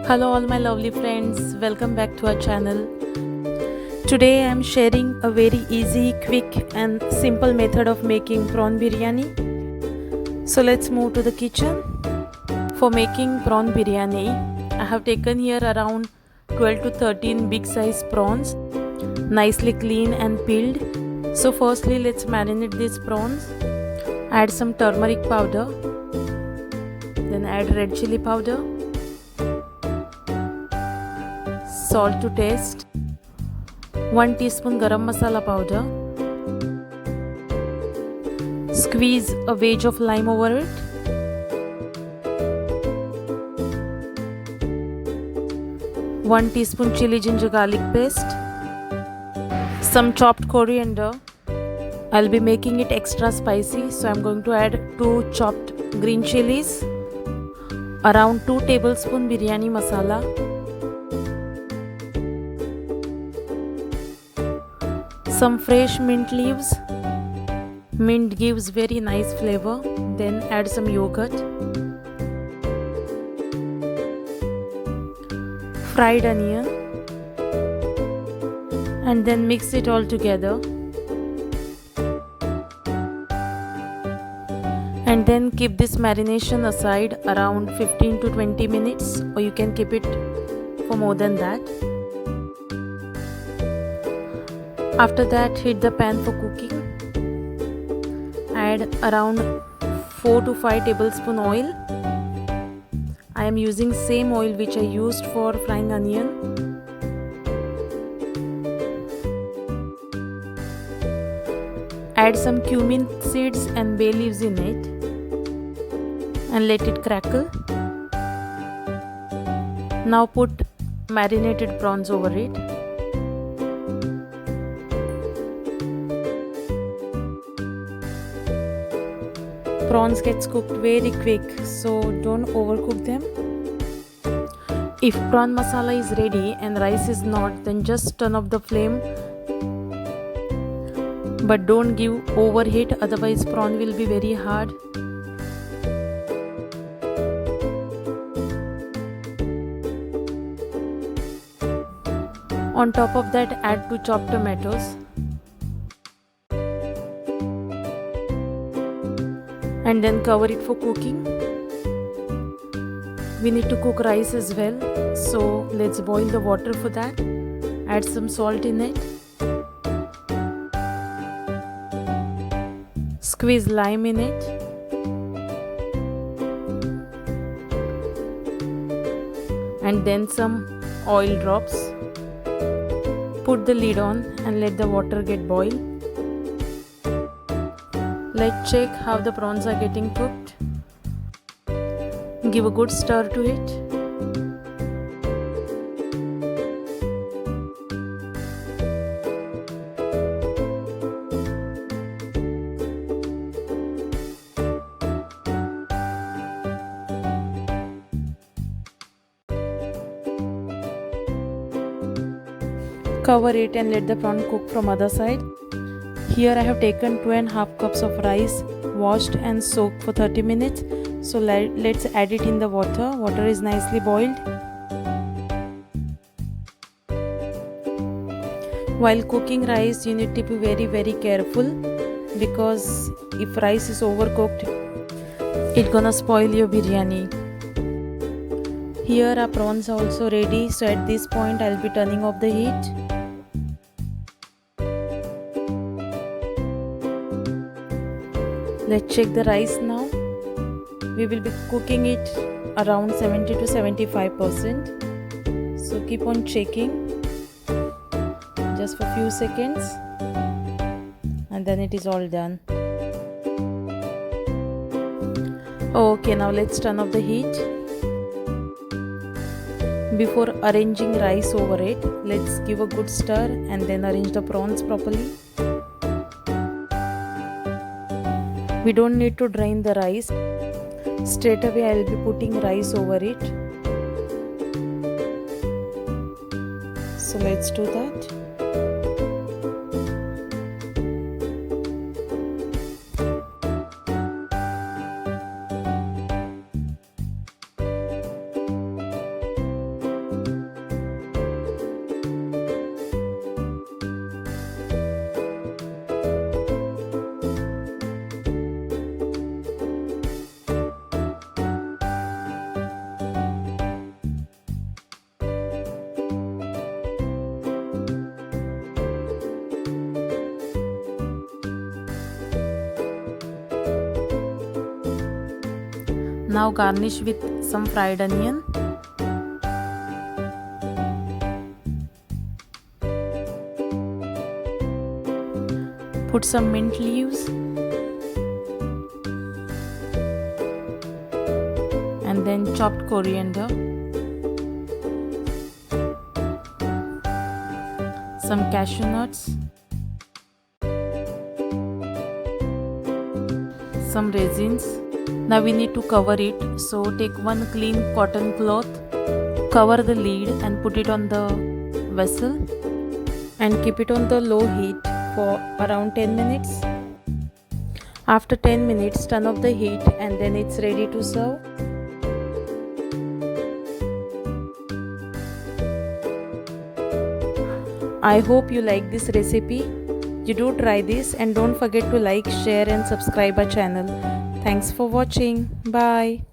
Hello all my lovely friends, welcome back to our channel. Today I am sharing a very easy, quick and simple method of making prawn biryani. So let's move to the kitchen. For making prawn biryani, I have taken here around 12 to 13 big size prawns, nicely clean and peeled. So firstly let's marinate these prawns. Add some turmeric powder, then add red chili powder, salt to taste, 1 teaspoon garam masala powder, squeeze a wedge of lime over it, one teaspoon chili ginger garlic paste, some chopped coriander. I'll be making it extra spicy, so I'm going to add 2 chopped green chilies, around 2 tablespoon biryani masala, some fresh mint leaves. Mint gives very nice flavor. Then add some yogurt, fried onion, and then mix it all together. And then keep this marination aside around 15 to 20 minutes, or you can keep it for more than that. After that, heat the pan for cooking. Add around 4 to 5 tablespoon oil. I am using same oil which I used for frying onion. Add some cumin seeds and bay leaves in it and let it crackle. Now put marinated prawns over it. Prawns gets cooked very quick, so don't overcook them. If prawn masala is ready and rice is not, then just turn off the flame. But don't give overheat, otherwise prawn will be very hard. On top of that, add 2 chopped tomatoes. And then cover it for cooking. We need to cook rice as well, so let's boil the water for that. Add some salt in it. Squeeze lime in it. And then some oil drops. Put the lid on and let the water get boiled. Let's check how the prawns are getting cooked. Give a good stir to it. Cover it and let the prawn cook from other side. Here I have taken 2.5 cups of rice, washed and soaked for 30 minutes. So let's add it in the water. Water is nicely boiled. While cooking rice, you need to be very careful, because if rice is overcooked, it's gonna spoil your biryani. Here our prawns are also ready, so at this point I'll be turning off the heat. Let's check the rice now. We will be cooking it around 70 to 75%. So keep on checking just for few seconds, and then it is all done. Okay, now let's turn off the heat. Before arranging rice over it, let's give a good stir and then arrange the prawns properly. We don't need to drain the rice. Straight away I will be putting rice over it. So let's do that. Now garnish with some fried onion. Put some mint leaves and then chopped coriander, some cashew nuts, some raisins. Now we need to cover it, so take one clean cotton cloth, cover the lid and put it on the vessel and keep it on the low heat for around 10 minutes. After 10 minutes, turn off the heat and then it's ready to serve. I hope you like this recipe. You do try this and don't forget to like, share and subscribe our channel. Thanks for watching. Bye.